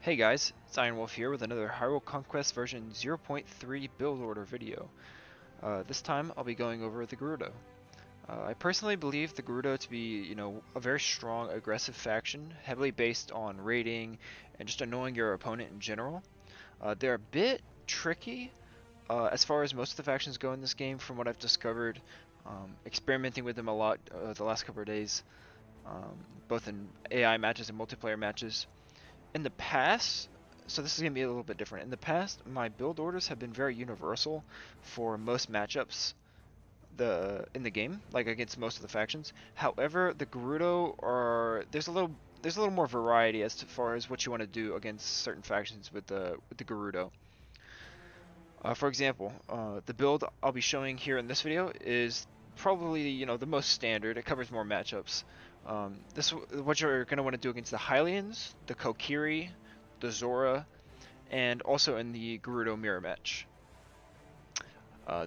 Hey guys, it's Iron Wolf here with another Hyrule Conquest version 0.3 build order video. This time I'll be going over the Gerudo. I personally believe the Gerudo to be, a very strong, aggressive faction, heavily based on raiding and just annoying your opponent in general. They're a bit tricky as far as most of the factions go in this game from what I've discovered, experimenting with them a lot the last couple of days, both in AI matches and multiplayer matches. In the past, so this is going to be a little bit different. In the past, my build orders have been very universal for most matchups in the game, like against most of the factions. However, the Gerudo are there's a little more variety as far as what you want to do against certain factions with the Gerudo. For example, the build I'll be showing here in this video is probably the most standard. It covers more matchups. This what you're going to want to do against the Hylians, the Kokiri, the Zora, and also in the Gerudo mirror match.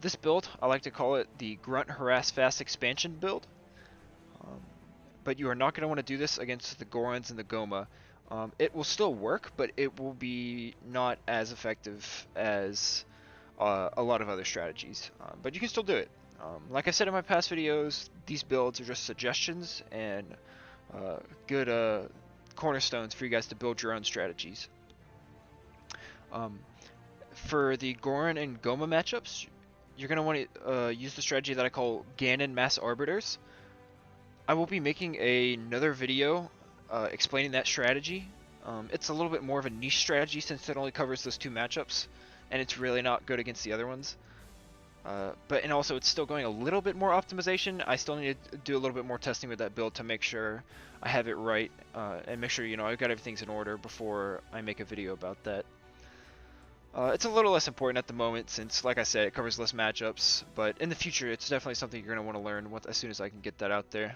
This build, I like to call it the Grunt Harass Fast expansion build. Um, but you are not going to want to do this against the Gorons and the Goma. It will still work, but it will be not as effective as a lot of other strategies. But you can still do it. Like I said in my past videos, these builds are just suggestions and good cornerstones for you guys to build your own strategies. Um, for the Goron and Goma matchups, you're going to want to use the strategy that I call Ganon Mass Arbiters. I will be making another video explaining that strategy. It's a little bit more of a niche strategy since it only covers those two matchups, and it's really not good against the other ones. And also it's still going a little bit more optimization. I still need to do a little bit more testing with that build to make sure I have it right and make sure I've got everything's in order before I make a video about that. It's a little less important at the moment since, like I said, it covers less matchups, but in the future it's definitely something you're going to want to learn as soon as I can get that out there.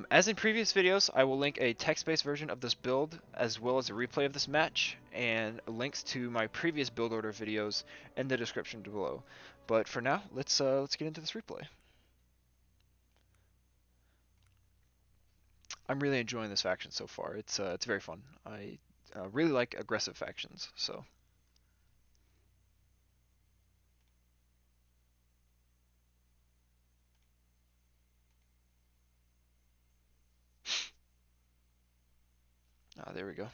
As in previous videos, I will link a text-based version of this build as well as a replay of this match and links to my previous build order videos in the description below. But for now, let's get into this replay. I'm really enjoying this faction so far. It's very fun. I really like aggressive factions, so. There we go.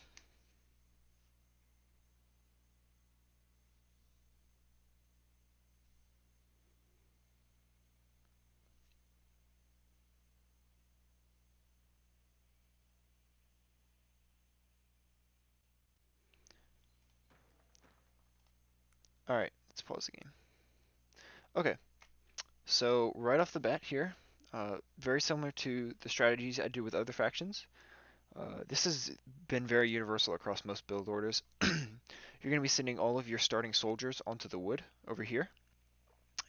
Alright, let's pause the game. Okay, so right off the bat here, very similar to the strategies I do with other factions. This has been very universal across most build orders. You're going to be sending all of your starting soldiers onto the wood over here,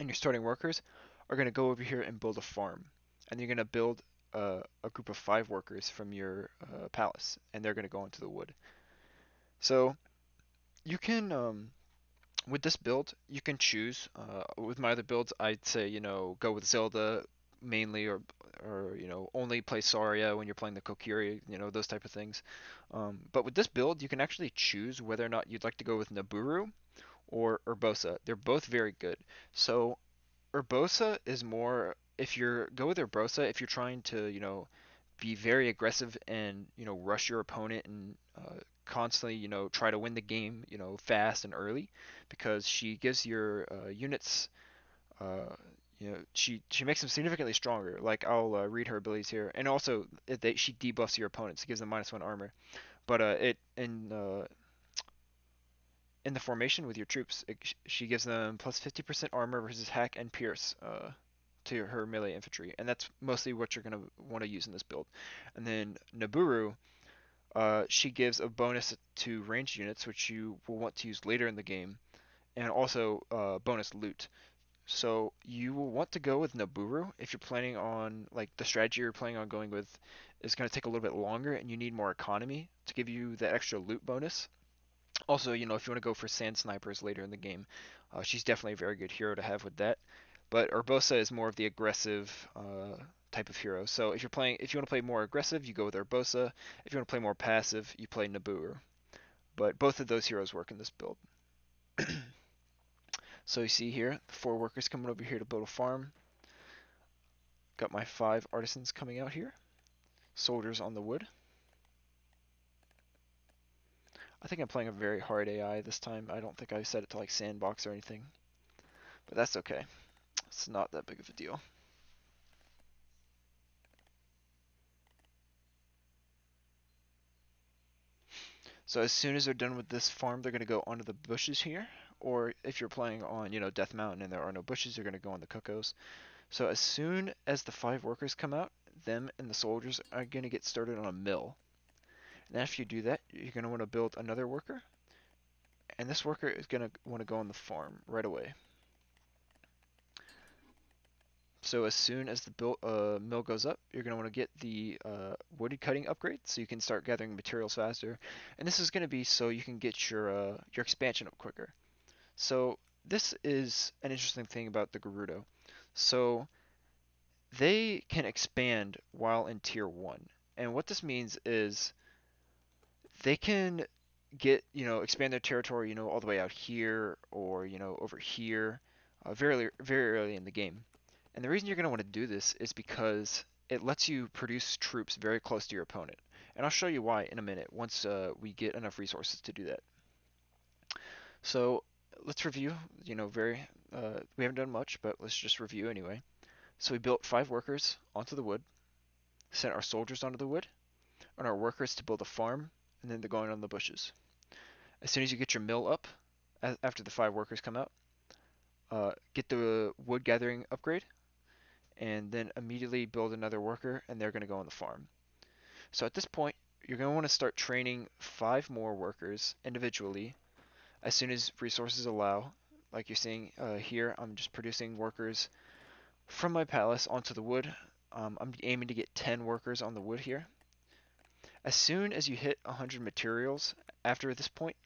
and your starting workers are going to go over here and build a farm. And you're going to build a group of 5 workers from your palace, and they're going to go into the wood. So you can, with this build, you can choose. With my other builds, I'd say go with Zelda mainly, or only play Saria when you're playing the Kokiri, those type of things. But with this build, you can actually choose whether or not you'd like to go with Naburu or Urbosa. They're both very good. So Urbosa is more if you're go with Urbosa if you're trying to be very aggressive and rush your opponent and constantly try to win the game fast and early, because she gives your units she makes them significantly stronger. Like I'll read her abilities here, and also she debuffs your opponents. It gives them -1 armor. But it in the formation with your troops, she gives them plus 50% armor versus hack and pierce to her melee infantry, and that's mostly what you're going to want to use in this build. And then Naburu, she gives a bonus to ranged units, which you will want to use later in the game, and also bonus loot. So you will want to go with Naburu if you're planning on, like, the strategy you're planning on going with is going to take a little bit longer and you need more economy to give you that extra loot bonus. Also, if you want to go for sand snipers later in the game, she's definitely a very good hero to have with that. But Urbosa is more of the aggressive type of hero. So if you want to play more aggressive, you go with Urbosa. If you want to play more passive, you play Naburu. but both of those heroes work in this build. So you see here, 4 workers coming over here to build a farm. Got my 5 artisans coming out here. Soldiers on the wood. I think I'm playing a very hard AI this time. I don't think I set it to like sandbox or anything. But that's okay. It's not that big of a deal. So as soon as they're done with this farm, they're going to go onto the bushes here. Or if you're playing on, Death Mountain and there are no bushes, you're going to go on the cuckoos. So as soon as the 5 workers come out, them and the soldiers are going to get started on a mill. And after you do that, you're going to want to build another worker. And this worker is going to want to go on the farm right away. So as soon as the mill goes up, you're going to want to get the wood cutting upgrade so you can start gathering materials faster. And this is going to be so you can get your expansion up quicker. So this is an interesting thing about the Gerudo. So they can expand while in tier 1. And what this means is they can expand their territory, all the way out here or, over here, very, very early in the game. And the reason you're going to want to do this is because it lets you produce troops very close to your opponent. And I'll show you why in a minute once we get enough resources to do that. So let's review, we haven't done much, but let's just review anyway. So we built 5 workers onto the wood, sent our soldiers onto the wood, and our workers to build a farm, and then they're going on the bushes. As soon as you get your mill up, after the 5 workers come out, get the wood gathering upgrade, and then immediately build another worker, and they're going to go on the farm. So at this point, you're going to want to start training 5 more workers individually as soon as resources allow. Like you're seeing here, I'm just producing workers from my palace onto the wood. I'm aiming to get 10 workers on the wood here. As soon as you hit 100 materials after this point,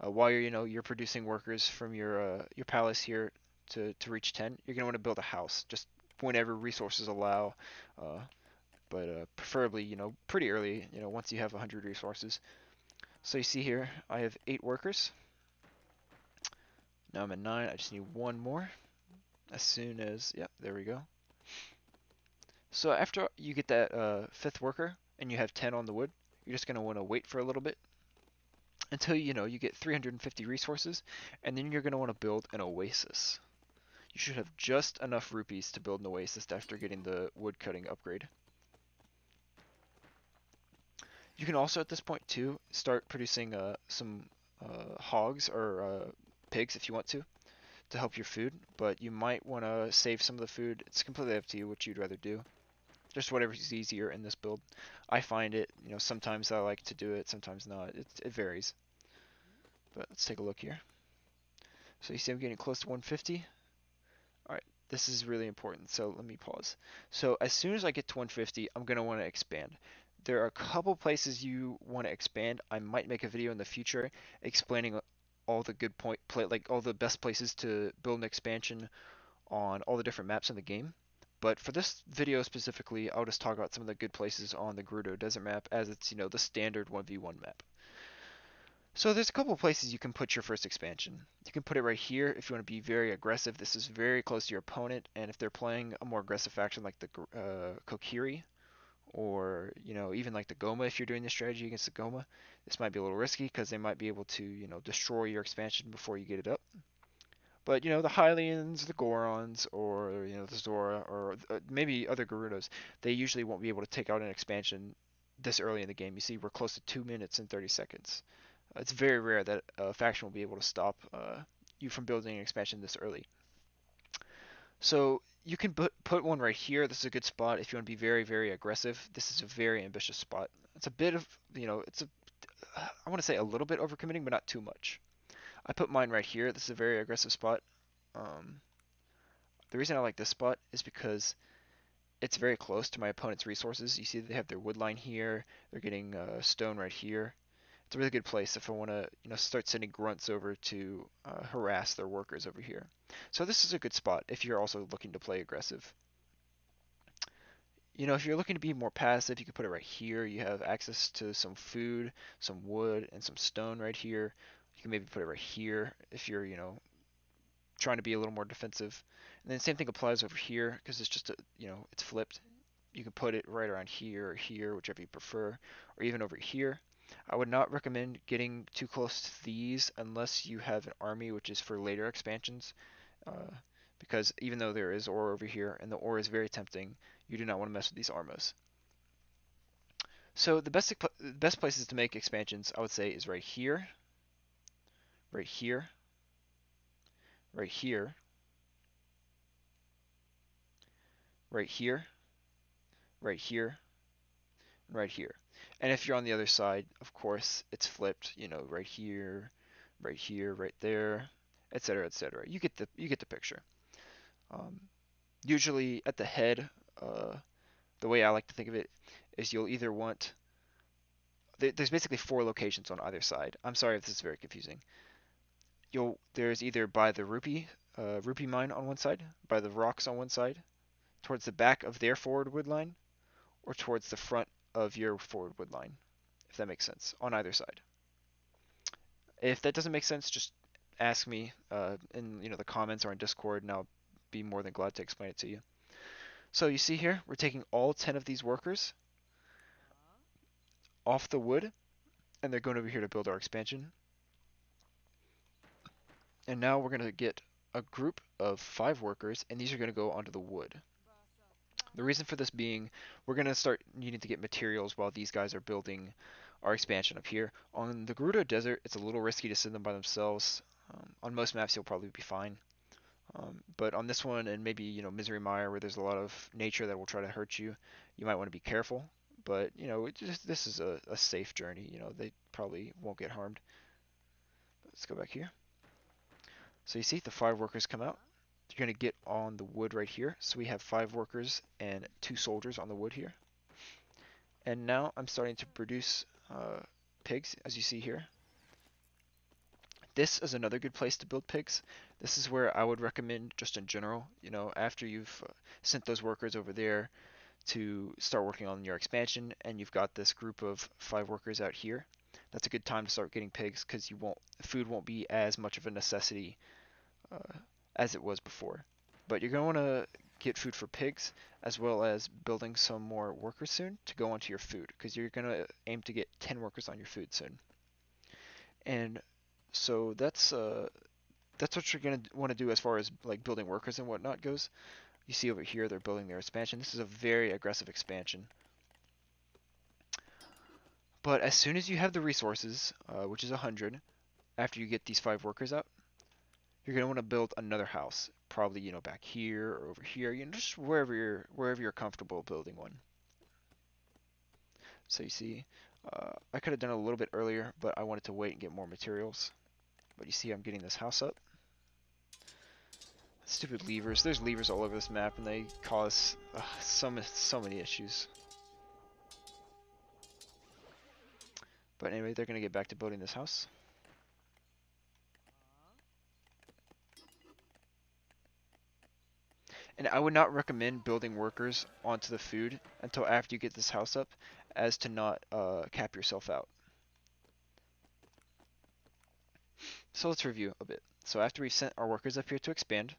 while you're producing workers from your palace here to reach 10, you're going to want to build a house just whenever resources allow, but preferably pretty early, once you have 100 resources. So you see here I have 8 workers. Now I'm at 9. I just need 1 more. As soon as, yep, there we go. So after you get that 5th worker and you have 10 on the wood, you're just going to want to wait for a little bit until you get 350 resources, and then you're going to want to build an oasis. You should have just enough rupees to build an oasis after getting the wood cutting upgrade. You can also at this point too start producing some hogs or pigs if you want to help your food, but you might want to save some of the food. It's completely up to you what you'd rather do. Just whatever's easier in this build. I find it, sometimes I like to do it, sometimes not. It varies. But let's take a look here. So you see I'm getting close to 150. Alright, this is really important, so let me pause. So as soon as I get to 150, I'm going to want to expand. There are a couple places you want to expand. I might make a video in the future explaining all the like all the best places to build an expansion on all the different maps in the game. But for this video specifically, I'll just talk about some of the good places on the Gerudo Desert map, as it's, the standard 1v1 map. So there's a couple of places you can put your first expansion. You can put it right here if you want to be very aggressive. This is very close to your opponent, and if they're playing a more aggressive faction like the Kokiri, or even like the Goma, if you're doing this strategy against the Goma, this might be a little risky because they might be able to destroy your expansion before you get it up. But the Hylians, the Gorons, or the Zora, or maybe other Gerudos, they usually won't be able to take out an expansion this early in the game. You see, we're close to 2 minutes and 30 seconds. It's very rare that a faction will be able to stop you from building an expansion this early. So you can put one right here. This is a good spot if you want to be very, very aggressive. This is a very ambitious spot. It's a bit of, I want to say a little bit overcommitting, but not too much. I put mine right here. This is a very aggressive spot. The reason I like this spot is because it's very close to my opponent's resources. You see they have their wood line here. They're getting stone right here. It's a really good place if I want to start sending grunts over to harass their workers over here. So this is a good spot if you're also looking to play aggressive. You know, if you're looking to be more passive, you can put it right here. You have access to some food, some wood, and some stone right here. You can maybe put it right here if you're, trying to be a little more defensive. And then same thing applies over here because it's just it's flipped. You can put it right around here or here, whichever you prefer, or even over here. I would not recommend getting too close to these unless you have an army, which is for later expansions, uh, because even though there is ore over here and the ore is very tempting, you do not want to mess with these armors. So the best places to make expansions, I would say, is right here, right here, right here, right here, right here, right here. And if you're on the other side, of course, it's flipped, right here, right there, etc., etc. You get the picture. Um, Usually at the head, uh, the way I like to think of it is you'll either want there's basically four locations on either side. I'm sorry if this is very confusing. There's either by the rupee mine on one side, by the rocks on one side, towards the back of their forward wood line, or towards the front of your forward wood line, if that makes sense, on either side. If that doesn't make sense, just ask me in the comments or in Discord, and I'll be more than glad to explain it to you. So you see here, we're taking all 10 of these workers off the wood, and they're going over here to build our expansion. And now we're going to get a group of 5 workers, and these are going to go onto the wood. The reason for this being, we're going to start needing to get materials while these guys are building our expansion up here. On the Gerudo Desert, it's a little risky to send them by themselves. On most maps, you'll probably be fine. But on this one, and maybe, Misery Mire, where there's a lot of nature that will try to hurt you, you might want to be careful. But, this is a safe journey. They probably won't get harmed. Let's go back here. So you see the 5 workers come out. You're going to get on the wood right here. So we have 5 workers and 2 soldiers on the wood here. And now I'm starting to produce pigs, as you see here. This is another good place to build pigs. This is where I would recommend, just in general, after you've sent those workers over there to start working on your expansion, and you've got this group of 5 workers out here, that's a good time to start getting pigs because food won't be as much of a necessity as it was before. But you're going to want to get food for pigs, as well as building some more workers soon to go onto your food, because you're going to aim to get 10 workers on your food soon. And so that's what you're going to want to do as far as like building workers and whatnot goes. You see over here they're building their expansion. This is a very aggressive expansion. But as soon as you have the resources, which is 100, after you get these 5 workers out, you're going to want to build another house, probably back here or over here, just wherever you're comfortable building one. So you see, I could have done it a little bit earlier, but I wanted to wait and get more materials. But you see, I'm getting this house up. Stupid levers. There's levers all over this map, and they cause so many issues. But anyway, they're gonna get back to building this house. And I would not recommend building workers onto the food until after you get this house up, as to not cap yourself out. So let's review a bit. So after we've sent our workers up here to expand,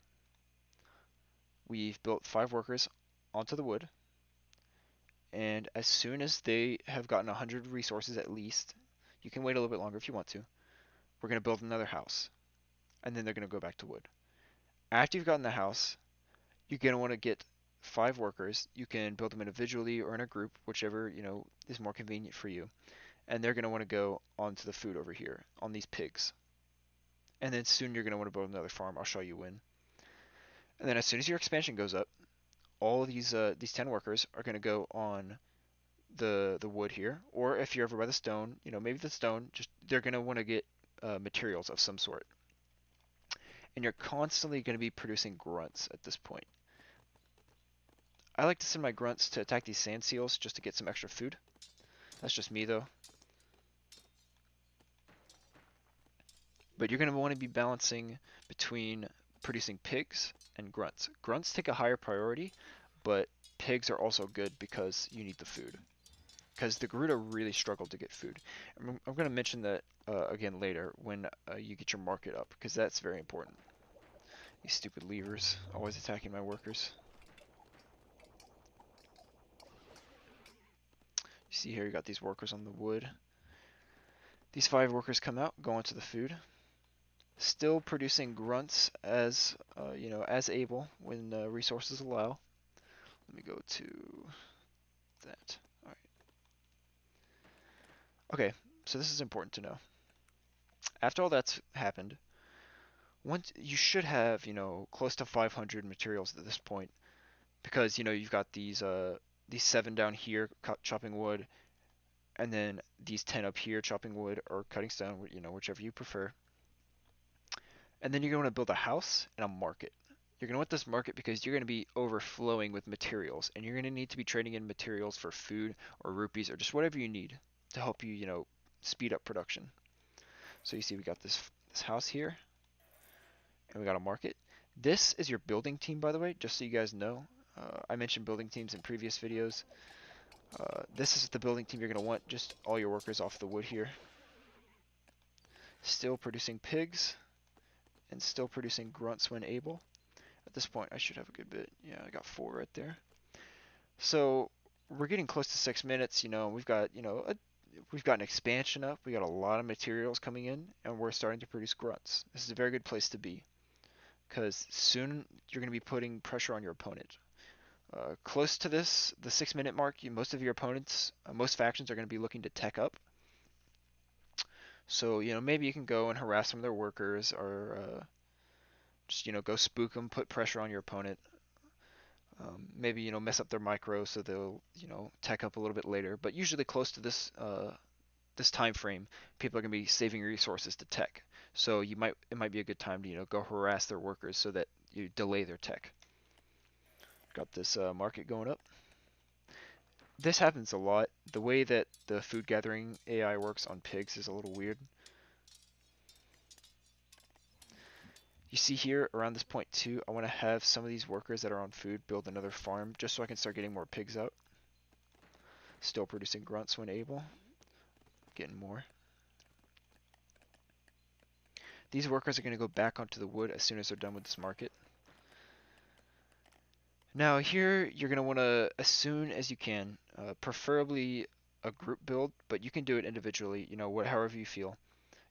we've built 5 workers onto the wood. And as soon as they have gotten 100 resources at least, you can wait a little bit longer if you want to, we're going to build another house. And then they're going to go back to wood. After you've gotten the house, you're going to want to get 5 workers. You can build them individually or in a group, whichever, is more convenient for you. And they're going to want to go onto the food over here, on these pigs. And then soon you're going to want to build another farm. I'll show you when. And then as soon as your expansion goes up, all of these 10 workers are going to go on the wood here. Or if you're over by the stone, maybe the stone, they're going to want to get materials of some sort. And you're constantly going to be producing grunts at this point. I like to send my grunts to attack these sand seals just to get some extra food. That's just me though. But you're going to want to be balancing between producing pigs and grunts. Grunts take a higher priority, but pigs are also good because you need the food. Because the Gerudo really struggled to get food. I'm going to mention that again later when you get your market up, because that's very important. These stupid levers, always attacking my workers. You see here, you got these workers on the wood. These 5 workers come out, go into the food. Still producing grunts as as able when resources allow. Let me go to that. All right. Okay, so this is important to know. After all that's happened, once you should have close to 500 materials at this point, because you've got these 7 down here chopping wood, and then these 10 up here chopping wood or cutting stone, whichever you prefer. And then you're going to build a house and a market. You're going to want this market because you're going to be overflowing with materials, and you're going to need to be trading in materials for food or rupees or just whatever you need to help you, speed up production. So you see we got this house here, and we got a market. This is your building team, by the way, just so you guys know. I mentioned building teams in previous videos. This is the building team you're going to want, just all your workers off the wood here. Still producing pigs, and still producing grunts when able. At this point, I should have a good bit. Yeah, I got 4 right there. So we're getting close to 6 minutes. We've got we've got an expansion up. We got a lot of materials coming in, and we're starting to produce grunts. This is a very good place to be, because soon you're going to be putting pressure on your opponent. Close to the 6-minute mark, most of your opponents, most factions are going to be looking to tech up. So maybe you can go and harass some of their workers, or just go spook them, put pressure on your opponent. Maybe mess up their micro so they'll tech up a little bit later. But usually close to this time frame, people are gonna be saving resources to tech. So it might be a good time to go harass their workers so that you delay their tech. Got this market going up. This happens a lot. The way that the food gathering AI works on pigs is a little weird. You see here, around this point too, I want to have some of these workers that are on food build another farm, just so I can start getting more pigs out. Still producing grunts when able. Getting more. These workers are going to go back onto the wood as soon as they're done with this market. Now here, you're going to want to, as soon as you can, preferably a group build, but you can do it individually, however you feel.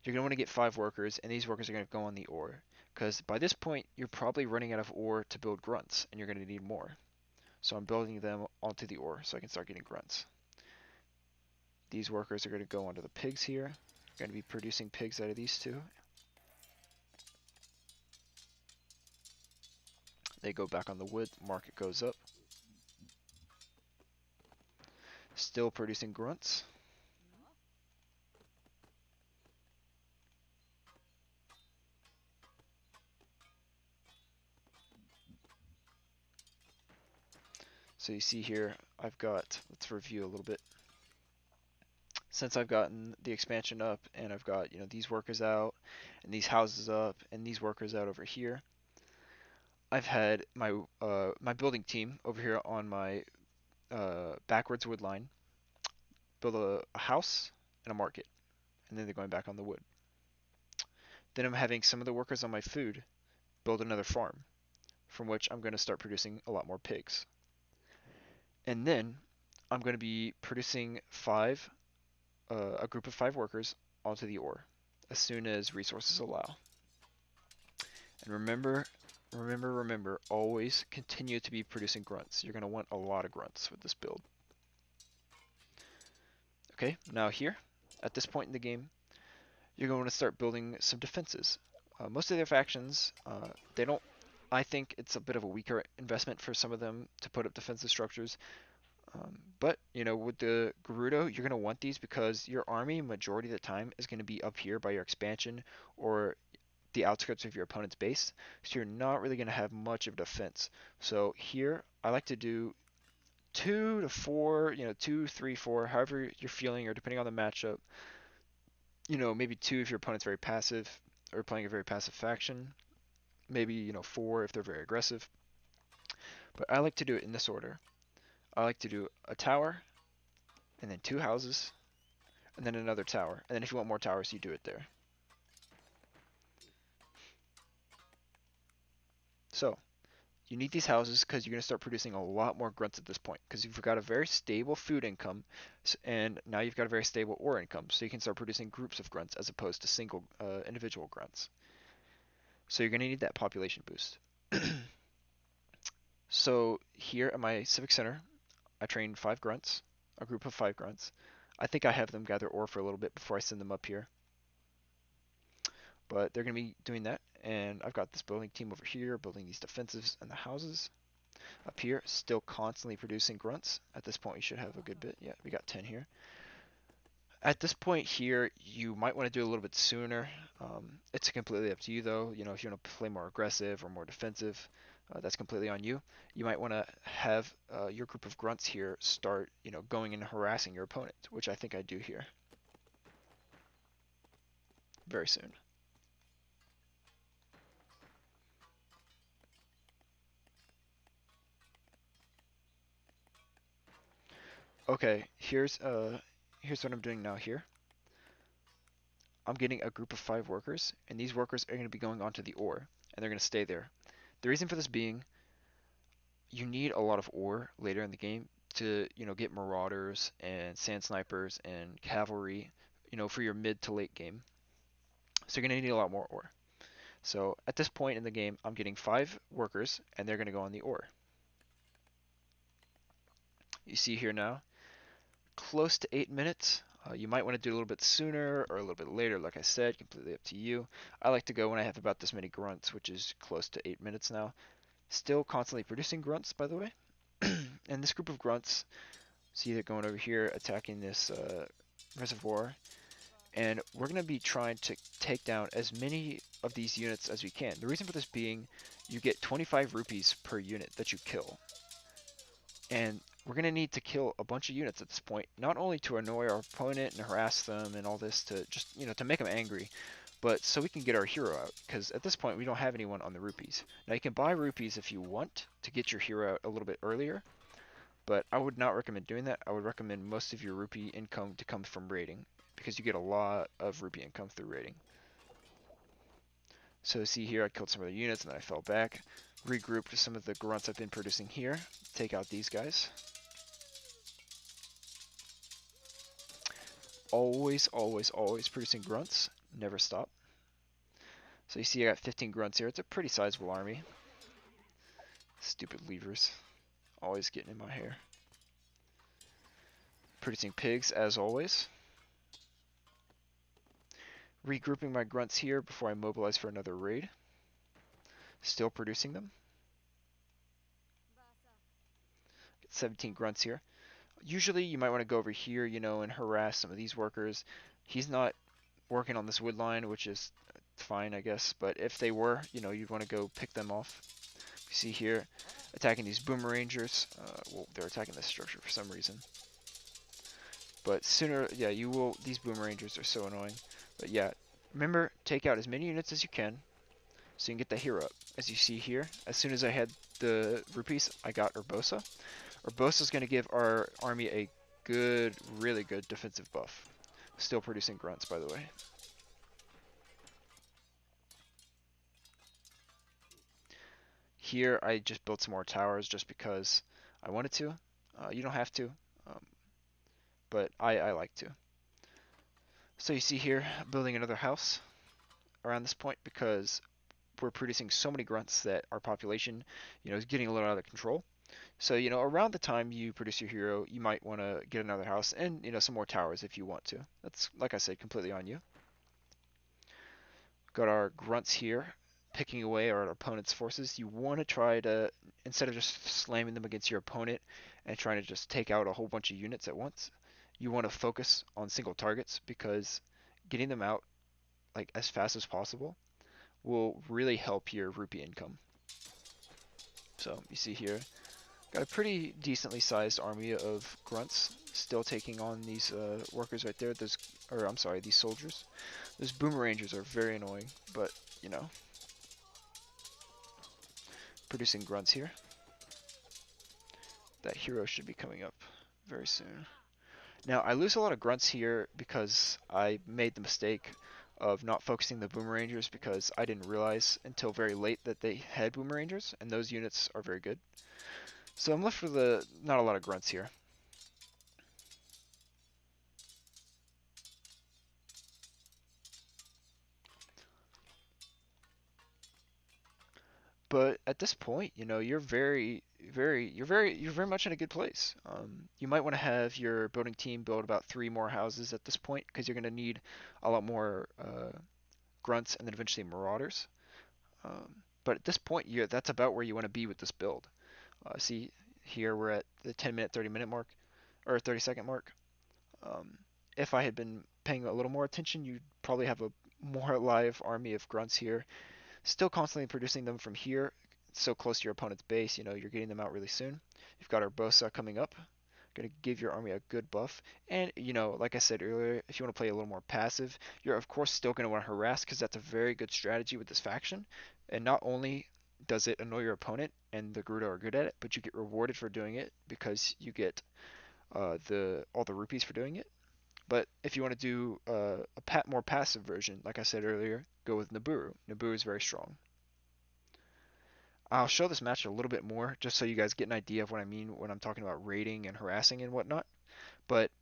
You're going to want to get 5 workers, and these workers are going to go on the ore. Because by this point, you're probably running out of ore to build grunts, and you're going to need more. So I'm building them onto the ore so I can start getting grunts. These workers are going to go onto the pigs here. Going to be producing pigs out of these 2. They go back on the wood, market goes up. Still producing grunts. So you see here, let's review a little bit. Since I've gotten the expansion up, and I've got, these workers out, and these houses up, and these workers out over here, I've had my my building team over here on my backwards wood line build a house and a market, and then they're going back on the wood. Then I'm having some of the workers on my food build another farm, from which I'm going to start producing a lot more pigs. And then I'm going to be producing a group of 5 workers onto the ore as soon as resources allow. And remember, always continue to be producing grunts. You're going to want a lot of grunts with this build. Okay, now here, at this point in the game, you're going to start building some defenses. Most of their factions, they don't. I think it's a bit of a weaker investment for some of them to put up defensive structures. But with the Gerudo, you're going to want these because your army, majority of the time, is going to be up here by your expansion or the outskirts of your opponent's base. So you're not really going to have much of defense. So here, I like to do 2 to 4, 2, 3, 4, however you're feeling, or depending on the matchup. Maybe 2 if your opponent's very passive or playing a very passive faction. Maybe 4 if they're very aggressive. But I like to do it in this order. I like to do a tower, and then 2 houses, and then another tower. And then if you want more towers, you do it there. So, you need these houses because you're going to start producing a lot more grunts at this point because you've got a very stable food income and now you've got a very stable ore income, so you can start producing groups of grunts as opposed to single individual grunts. So you're going to need that population boost. So here at my civic center, I trained 5 grunts, a group of 5 grunts. I think I have them gather ore for a little bit before I send them up here. But they're going to be doing that, and I've got this building team over here building these defensives and the houses. Up here, still constantly producing grunts. At this point, we should have a good bit. Yeah, we got 10 here. At this point here, you might want to do a little bit sooner. It's completely up to you, though. You know, if you want to play more aggressive or more defensive, that's completely on you. You might want to have your group of grunts here start, you know, going and harassing your opponent, which I think I do here very soon. Okay, here's what I'm doing now here. I'm getting a group of 5 workers, and these workers are going to be going onto the ore, and they're going to stay there. The reason for this being, you need a lot of ore later in the game to, you know, get marauders and sand snipers and cavalry, you know, for your mid to late game. So you're going to need a lot more ore. So at this point in the game, I'm getting 5 workers, and they're going to go on the ore. You see here now, close to 8 minutes. You might want to do a little bit sooner or a little bit later, like I said, completely up to you. I like to go when I have about this many grunts, which is close to 8 minutes now. Still constantly producing grunts, by the way. And this group of grunts, see they're going over here, attacking this reservoir. And we're going to be trying to take down as many of these units as we can. The reason for this being, you get 25 rupees per unit that you kill. And we're going to need to kill a bunch of units at this point, not only to annoy our opponent and harass them and all this to just, you know, to make them angry, but so we can get our hero out, because at this point we don't have anyone on the rupees. Now you can buy rupees if you want to get your hero out a little bit earlier, but I would not recommend doing that. I would recommend most of your rupee income to come from raiding, because you get a lot of rupee income through raiding. So see here, I killed some of the units and then I fell back, regrouped some of the grunts I've been producing here, take out these guys. Always, always, always producing grunts, never stop. So you see I got 15 grunts here. It's a pretty sizable army. Stupid levers, always getting in my hair. Producing pigs as always. Regrouping my grunts here before I mobilize for another raid. Still producing them. Get 17 grunts here. Usually you might want to go over here, you know, and harass some of these workers. He's not working on this wood line, which is fine, I guess. But if they were, you know, you'd want to go pick them off. You see here, attacking these boomerangers. Well, they're attacking this structure for some reason. But sooner, yeah, you will. These boomerangers are so annoying. But yeah, remember, take out as many units as you can, so you can get the hero up. As you see here, as soon as I had the rupees, I got Urbosa. Urbosa's going to give our army a good, really good defensive buff. Still producing grunts, by the way. Here, I just built some more towers just because I wanted to. You don't have to, but I like to. So you see here, building another house around this point because we're producing so many grunts that our population, you know, is getting a little out of control. So, you know, around the time you produce your hero, you might want to get another house and, you know, some more towers if you want to. That's, like I said, completely on you. Got our grunts here, picking away at our opponent's forces. You want to try to, instead of just slamming them against your opponent and trying to just take out a whole bunch of units at once, you want to focus on single targets because getting them out like as fast as possible will really help your rupee income. So you see here, got a pretty decently sized army of grunts still taking on these workers right there. Those, or I'm sorry, these soldiers. Those boomerangers are very annoying, but you know, producing grunts here. that hero should be coming up very soon. Now, I lose a lot of grunts here because I made the mistake of not focusing the boomerangers because I didn't realize until very late that they had boomerangers, and those units are very good. So I'm left with not a lot of grunts here. But at this point, you're you're very much in a good place. You might want to have your building team build about 3 more houses at this point because you're going to need a lot more grunts and then eventually marauders. But at this point, that's about where you want to be with this build. See, here we're at the 10-minute, 30-minute mark, or 30-second mark. Um, if I had been paying a little more attention, you'd probably have a more live army of grunts here. Still constantly producing them from here, so close to your opponent's base, you're getting them out really soon. You've got Urbosa coming up, going to give your army a good buff. And, like I said earlier, if you want to play a little more passive, you're of course still going to want to harass because that's a very good strategy with this faction. And not only does it annoy your opponent, and the Gerudo are good at it, but you get rewarded for doing it because you get all the rupees for doing it. But if you want to do a more passive version, like I said earlier, go with Naburu. Naburu is very strong. I'll show this match a little bit more just so you guys get an idea of what I mean when I'm talking about raiding and harassing and whatnot. But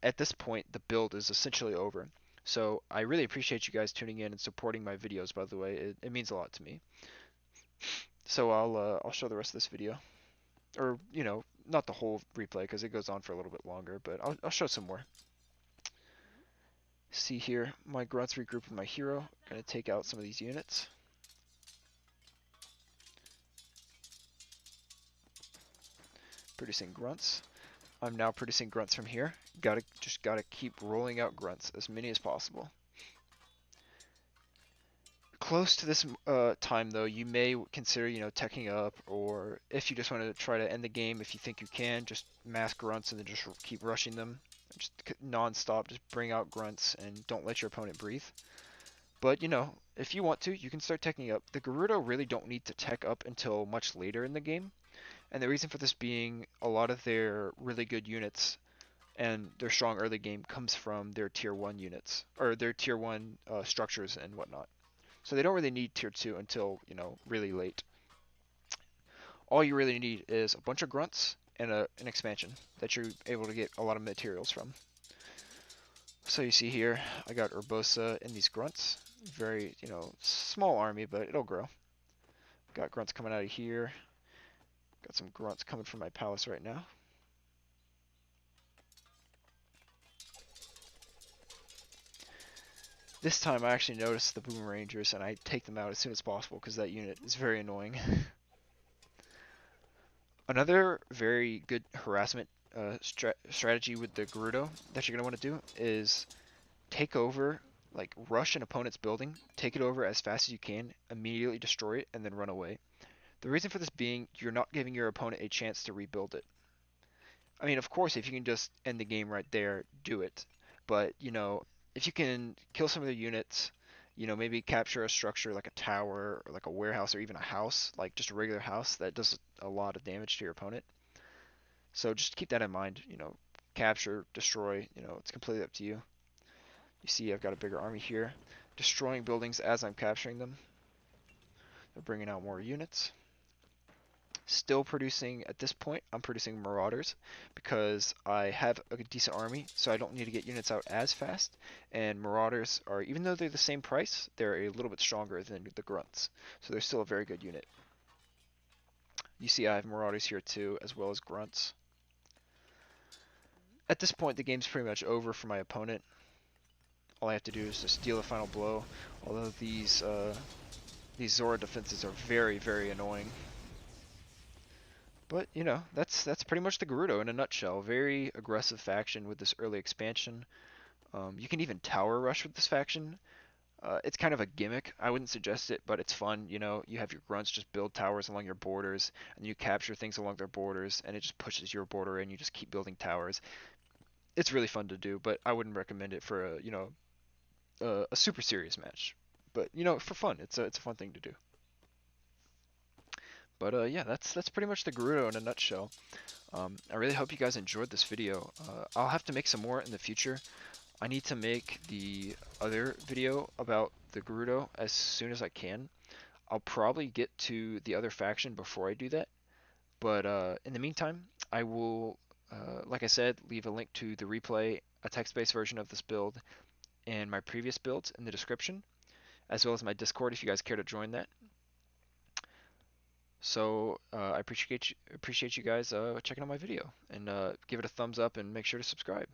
at this point, the build is essentially over. So I really appreciate you guys tuning in and supporting my videos, by the way. It means a lot to me. So I'll show the rest of this video. Or, not the whole replay because it goes on for a little bit longer, but I'll show some more. See here, my grunts regroup with my hero. Gonna take out some of these units. Producing grunts. I'm now producing grunts from here. Just gotta keep rolling out grunts, as many as possible. Close to this time though, you may consider, teching up, or if you just want to try to end the game, if you think you can, just mass grunts and then just keep rushing them. Just non-stop, just bring out grunts and don't let your opponent breathe. But, if you want to, you can start teching up. The Gerudo really don't need to tech up until much later in the game. And the reason for this being a lot of their really good units and their strong early game comes from their tier 1 units, or their tier 1 structures and whatnot. So they don't really need tier 2 until, really late. All you really need is a bunch of grunts and an expansion that you're able to get a lot of materials from. So you see here, I got Urbosa and these grunts. Very, small army, but it'll grow. Got grunts coming out of here. Got some grunts coming from my palace right now. This time I actually noticed the boomerangers and I take them out as soon as possible because that unit is very annoying. Another very good harassment strategy with the Gerudo that you're going to want to do is take over, like rush an opponent's building, take it over as fast as you can, immediately destroy it, and then run away. The reason for this being, you're not giving your opponent a chance to rebuild it. I mean, of course, if you can just end the game right there, do it. But, if you can kill some of their units, maybe capture a structure like a tower or like a warehouse or even a house, like just a regular house, that does a lot of damage to your opponent. So just keep that in mind, capture, destroy, it's completely up to you. You see I've got a bigger army here, destroying buildings as I'm capturing them. They're bringing out more units. Still producing, at this point, I'm producing marauders because I have a decent army, so I don't need to get units out as fast. And marauders are, even though they're the same price, they're a little bit stronger than the grunts. So they're still a very good unit. You see I have marauders here too, as well as grunts. At this point, the game's pretty much over for my opponent. All I have to do is just deal the final blow, although these Zora defenses are very, very annoying. But, that's pretty much the Gerudo in a nutshell. Very aggressive faction with this early expansion. You can even tower rush with this faction. It's kind of a gimmick. I wouldn't suggest it, but it's fun. You have your grunts just build towers along your borders, and you capture things along their borders, and it just pushes your border, and you just keep building towers. It's really fun to do, but I wouldn't recommend it for a super serious match. But for fun, it's a fun thing to do. But yeah, that's pretty much the Gerudo in a nutshell. I really hope you guys enjoyed this video. I'll have to make some more in the future. I need to make the other video about the Gerudo as soon as I can. I'll probably get to the other faction before I do that. But in the meantime, I will, like I said, leave a link to the replay, a text-based version of this build, and my previous builds in the description, as well as my Discord if you guys care to join that. So I appreciate you guys checking out my video, and give it a thumbs up and make sure to subscribe.